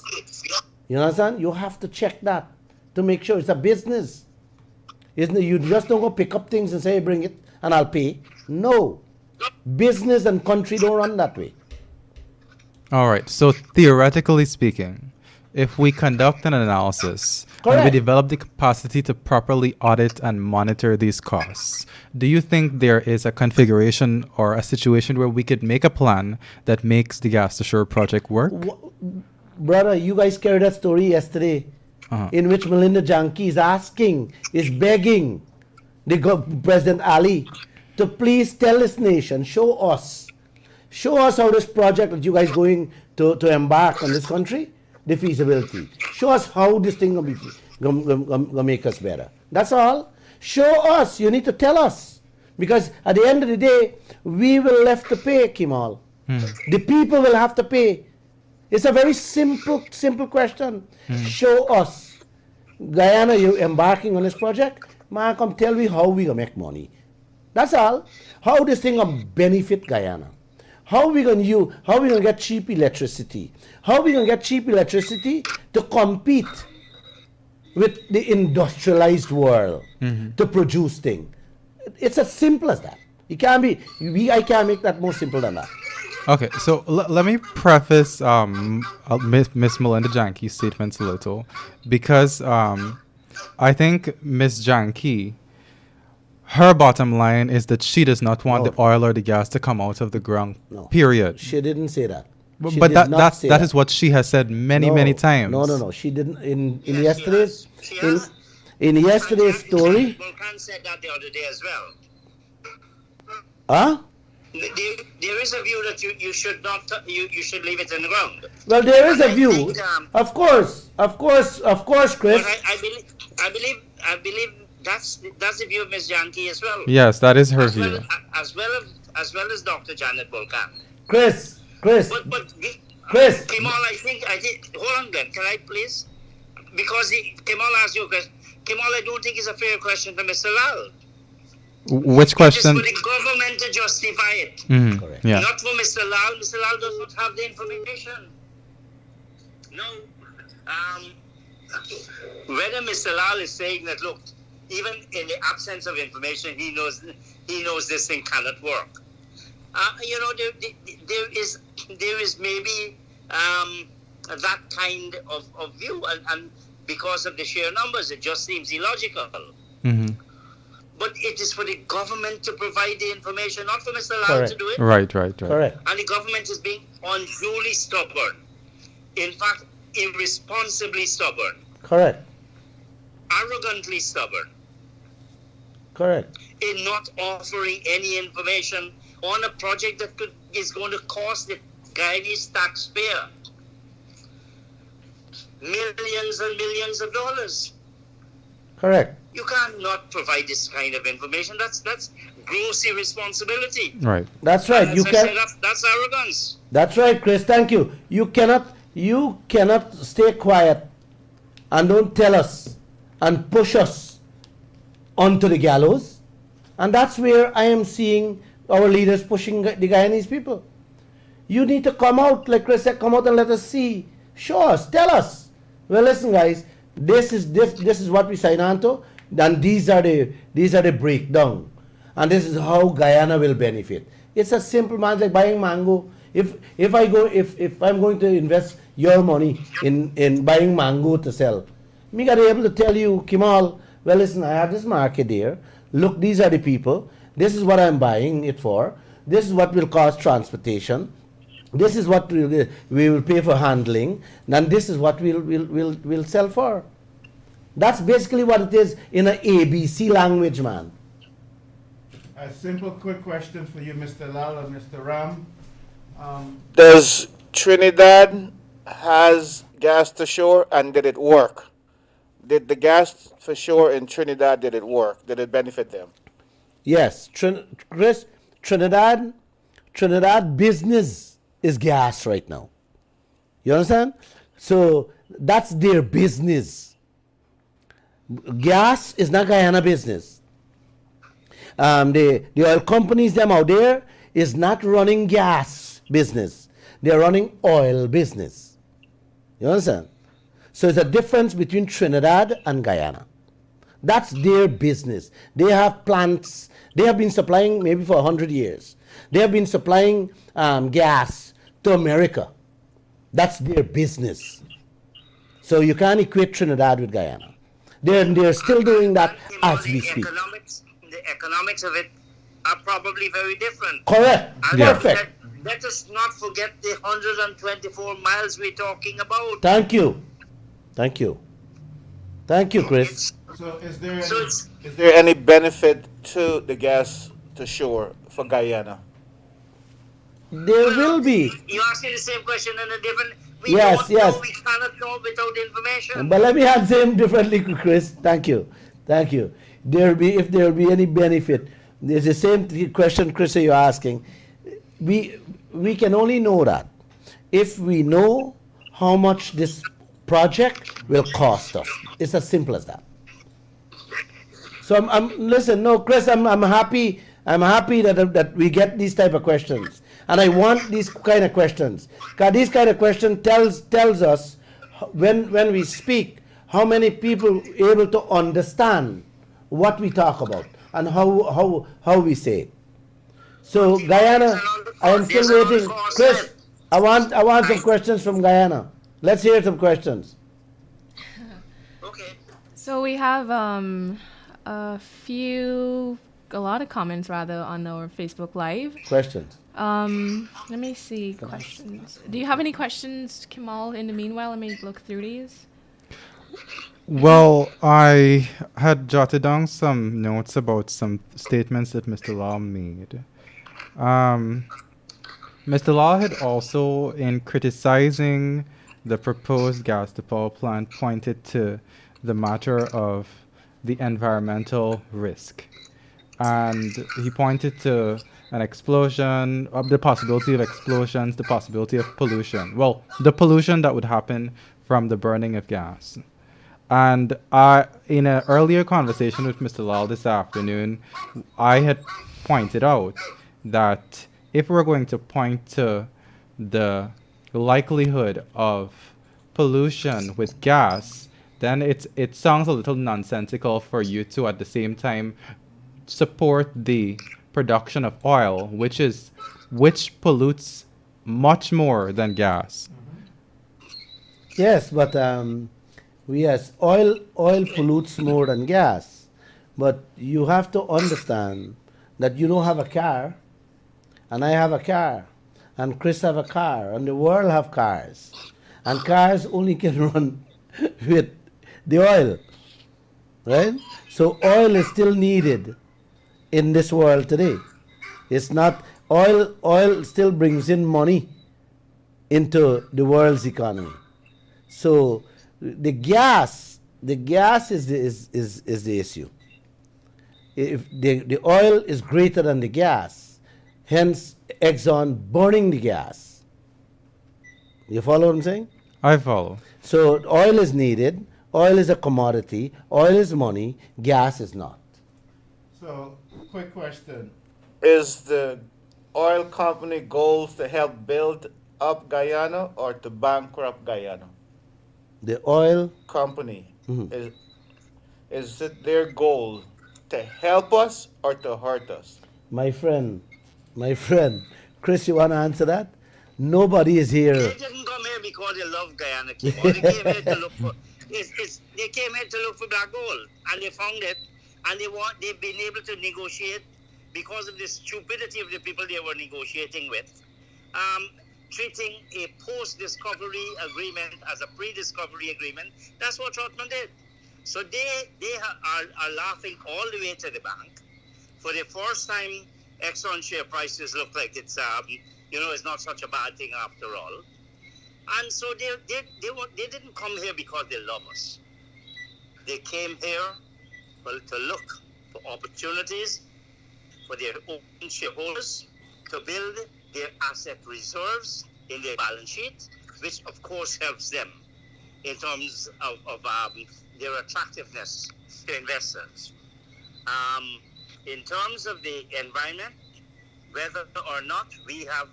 You understand? You have to check that to make sure it's a business. Isn't it? You just don't go pick up things and say, bring it and I'll pay. No. Business and country don't run that way. All right. So theoretically speaking, if we conduct an analysis and we Correct. develop the capacity to properly audit and monitor these costs, do you think there is a configuration or a situation where we could make a plan that makes the Gas to Shore project work? Brother, you guys carried that story yesterday in which Melinda Janki is begging President Ali to please tell this nation, show us how this project that you guys going to embark on this country, the feasibility. Show us how this thing gonna make us better. That's all. Show us. You need to tell us. Because at the end of the day, we will have to pay, Kimal. The people will have to pay. It's a very simple question. Show us. Guyana, you embarking on this project? Man, come tell me how we gonna make money. That's all. How this thing gonna benefit Guyana. How we gonna get cheap electricity? How we gonna get cheap electricity to compete with the industrialized world to produce things? It's as simple as that. I can't make that more simple than that. Okay, so let me preface Miss Melinda Janki's statements a little, because I think Miss Janki, her bottom line is that she does not want the oil or the gas to come out of the ground. No. Period. She didn't say that. She But did not say that is what she has said many times. No. She didn't. In Yes, yesterday's she has. in yesterday's story. Volcan said that the other day as well. Huh? There is a view that you should not you should leave it in the ground. Well, there is a I view. think, Of course, Chris. But I believe that's the view of Ms. Janki as well. Yes, that is her as view. well as Dr. Janet Volcan. Chris. But Chris. Kemal, I think, hold on, Glenn, can I please? Because Kemal asked you a question. Kemal, I don't think it's a fair question to Mr. Lall. Which It is question? for the government to justify it. Mhm, Correct. yeah. Not for Mr. Lall. Mr. Lall does not have the information. No. Whether Mr. Lall is saying that, look, even in the absence of information, he knows this thing cannot work. There is maybe that kind of view, and because of the sheer numbers, it just seems illogical. Hmm. But it is for the government to provide the information, not for Mr. Lall Correct. to do it. Right. Correct. And the government is being unduly stubborn. In fact, irresponsibly stubborn, Correct. arrogantly stubborn, Correct. in not offering any information on a project that is going to cost the Guyanese taxpayer millions and millions of dollars. Correct. You cannot provide this kind of information. That's gross irresponsibility. Right. That's right. As You I can. say, that's arrogance. That's right, Chris. Thank you. You cannot stay quiet and don't tell us and push us onto the gallows. And that's where I am seeing our leaders pushing the Guyanese people. You need to come out, like Chris said, come out and let us see. Show us, tell us. Well, listen, guys, this is what we sign on to, and these are the breakdown. And this is how Guyana will benefit. It's a simple man, like buying mango. If I'm going to invest your money in buying mango to sell, me gotta be able to tell you, Kemal, well listen, I have this market here. Look, these are the people. This is what I'm buying it for. This is what will cost transportation. This is what we will pay for handling. And this is what we'll sell for. That's basically what it is in an ABC language, man. A simple, quick question for you, Mr. Lall and Mr. Ram. Does Trinidad has gas to shore, and did it work? Did the gas for shore in Trinidad, did it work? Did it benefit them? Yes, Chris, Trinidad business is gas right now. You understand? So that's their business. Gas is not Guyana business. The oil companies them out there is not running gas business. They're running oil business. You understand? So it's a difference between Trinidad and Guyana. That's their business. They have plants. They have been supplying maybe for 100 years. They have been supplying gas to America. That's their business. So you can't equate Trinidad with Guyana. They're still doing that as we speak. The economics of it are probably very different. Correct. And Yeah. Perfect. let us not forget the 124 miles we're talking about. Thank you. Thank you. Thank you, Chris. It's, So is there any, so it's, Is there any benefit to the gas to shore for Guyana? There will be. You're asking the same question in a different. We Yes, don't yes. know. We cannot know without information. But let me answer him differently, Chris. Thank you. Thank you. If there will be any benefit, there's the same question, Chris, you're asking. We can only know that if we know how much this project will cost us. It's as simple as that. So listen, no, Chris, I'm happy. I'm happy that we get these type of questions, and I want these kind of questions. Because these kind of question tells us when we speak how many people able to understand what we talk about and how we say it. So Guyana, I am still waiting. Chris, I want some questions from Guyana. Let's hear some questions. Okay. So we have a lot of comments rather on our Facebook Live. Questions. Let me see questions. Do you have any questions, Kemal? In the meanwhile, let me look through these. Well, I had jotted down some notes about some statements that Mr. Lall made. Mr. Lall had also, in criticizing the proposed gas-to-power plant, pointed to the matter of the environmental risk. And he pointed to an explosion, the possibility of explosions, the possibility of pollution. Well, the pollution that would happen from the burning of gas. And in an earlier conversation with Mr. Lall this afternoon, I had pointed out that if we're going to point to the likelihood of pollution with gas, then it sounds a little nonsensical for you to at the same time support the production of oil, which pollutes much more than gas. Yes, but yes, oil pollutes more than gas. But you have to understand that you don't have a car, and I have a car, and Chris have a car, and the world have cars, and cars only can run with the oil, right? So oil is still needed in this world today. It's not oil. Oil still brings in money into the world's economy. So the gas is the issue. If the oil is greater than the gas, hence Exxon burning the gas. You follow what I'm saying? I follow. So oil is needed. Oil is a commodity. Oil is money. Gas is not. So, quick question. Is the oil company goals to help build up Guyana or to bankrupt Guyana? The oil, Company, is it their goal to help us or to hurt us? my friend, Chris, you want to answer that? Nobody is here. They didn't come here because they love Guyana. They came here to look for. They came here to look for black gold, and they found it. And they've been able to negotiate because of the stupidity of the people they were negotiating with, treating a post-discovery agreement as a pre-discovery agreement. That's what Trotman did. So they are laughing all the way to the bank. For the first time, Exxon share prices look like it's it's not such a bad thing after all. And so they didn't come here because they love us. They came here to look for opportunities for their own shareholders to build their asset reserves in their balance sheet, which of course helps them in terms of their attractiveness to investors. In terms of the environment, whether or not we have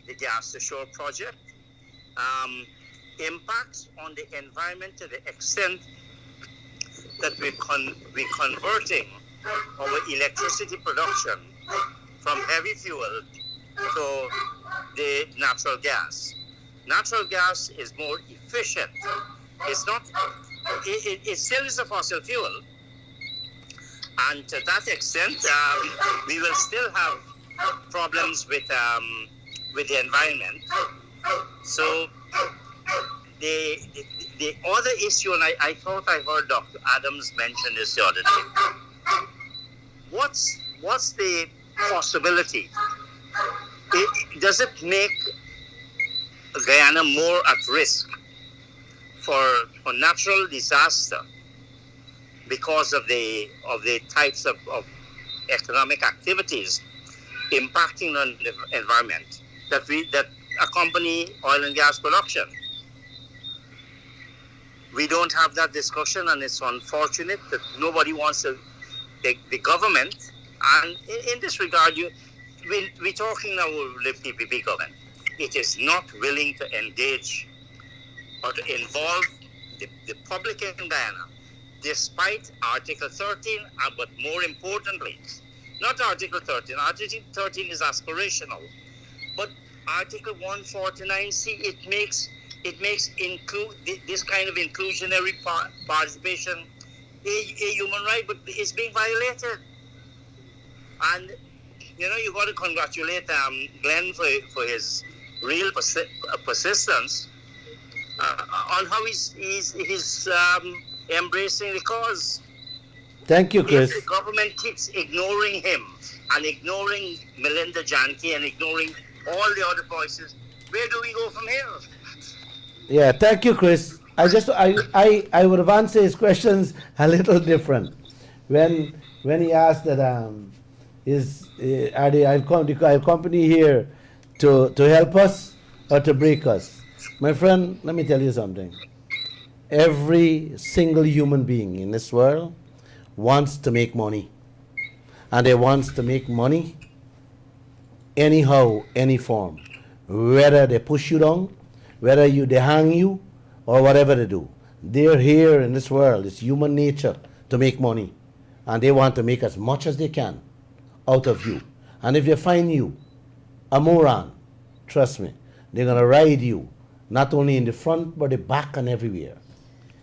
the gas to shore project, impacts on the environment to the extent that we're converting our electricity production from heavy fuel to the natural gas. Natural gas is more efficient. It's not. It still is a fossil fuel, and to that extent, we will still have problems with the environment. So the other issue, and I thought I heard Dr. Adams mention this the other day. What's the possibility? Does it make Guyana more at risk for natural disaster because of the types of economic activities impacting on the environment that accompany oil and gas production? We don't have that discussion, and it's unfortunate that nobody wants to. The government, and in this regard, we're talking now with the PPP government. It is not willing to engage or to involve the public in Guyana, despite Article 13, but more importantly, not Article 13. Article 13 is aspirational, but Article 149C, it makes this kind of inclusionary participation a human right, but it's being violated. And you got to congratulate Glenn for his real persistence on how he's embracing the cause. Thank you, Chris. If the government keeps ignoring him and ignoring Melinda Janke and ignoring all the other voices, where do we go from here? Yeah, thank you, Chris. I would have answered his questions a little different when he asked that Are the oil company here to help us or to break us? My friend, let me tell you something. Every single human being in this world wants to make money. And they wants to make money anyhow, any form. Whether they push you down, whether they hang you, or whatever they do. They're here in this world. It's human nature to make money. And they want to make as much as they can out of you. And if they find you a moron, trust me, they're going to ride you, not only in the front, but the back and everywhere.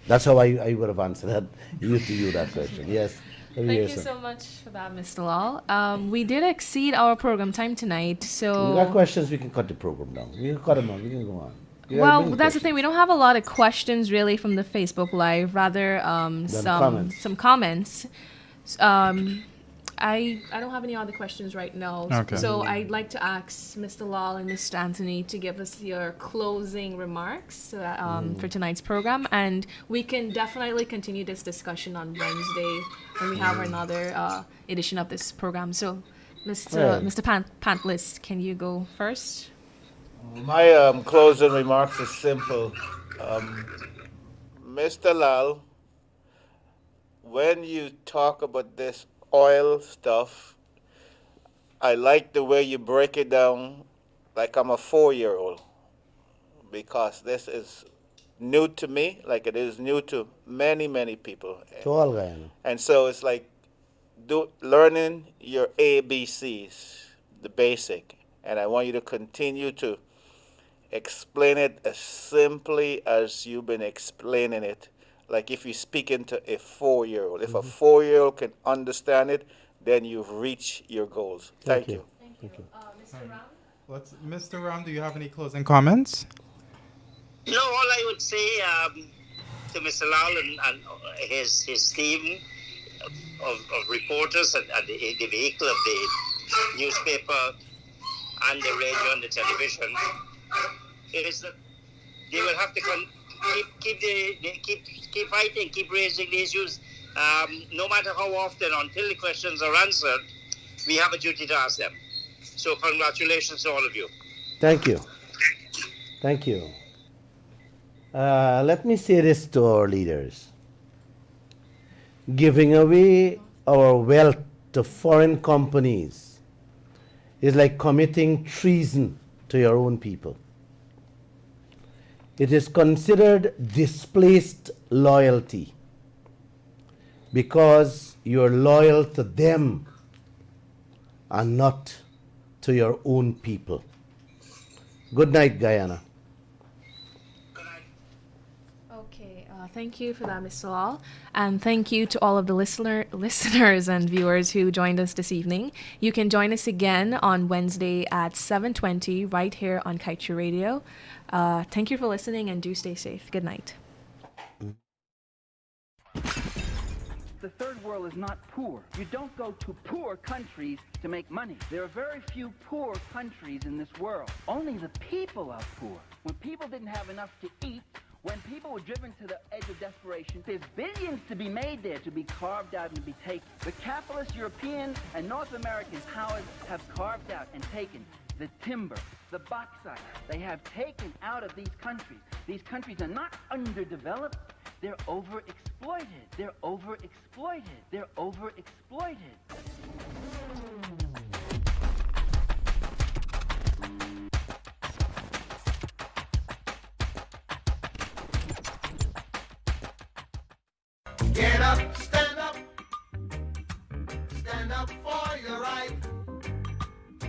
That's how I would have answered that question. Yes. Thank you so much for that, Mr. Lall. We did exceed our program time tonight, so... You got questions, we can cut the program down. We can cut them down, we can go on. Well, that's the thing. We don't have a lot of questions really from the Facebook Live. Rather, some comments. I don't have any other questions right now. Okay. So I'd like to ask Mr. Lall and Mr. Anthony to give us your closing remarks for tonight's program, and we can definitely continue this discussion on Wednesday when we have another edition of this program. So, Mr. Pantless, can you go first? My closing remarks is simple. Mr. Lall, when you talk about this oil stuff, I like the way you break it down like I'm a 4-year-old, because this is new to me, like it is new to many, many people. To all guys. And so it's like learning your ABCs, the basic. And I want you to continue to explain it as simply as you've been explaining it. Like if you speak into a 4-year-old. If a 4-year-old can understand it, then you've reached your goals. Thank you. Thank you. Mr. Ram? Mr. Ram, do you have any closing comments? No, all I would say to Mr. Lall and his team of reporters and the vehicle of the newspaper and the radio and the television is that they will have to keep fighting, keep raising the issues, no matter how often, until the questions are answered. We have a duty to ask them. So congratulations to all of you. Thank you. Thank you. Let me say this to our leaders. Giving away our wealth to foreign companies is like committing treason to your own people. It is considered displaced loyalty because you're loyal to them and not to your own people. Good night, Guyana. Okay, thank you for that, Mr. Lall, and thank you to all of the listeners and viewers who joined us this evening. You can join us again on Wednesday at 7:20 right here on Kaieteur Radio. Thank you for listening, and do stay safe. Good night. The third world is not poor. You don't go to poor countries to make money. There are very few poor countries in this world. Only the people are poor. When people didn't have enough to eat, when people were driven to the edge of desperation, there's billions to be made there, to be carved out and to be taken. The capitalist European and North American powers have carved out and taken the timber, the bauxite. They have taken out of these countries. These countries are not underdeveloped. They're overexploited. They're overexploited. They're overexploited. Get up, stand up for your right.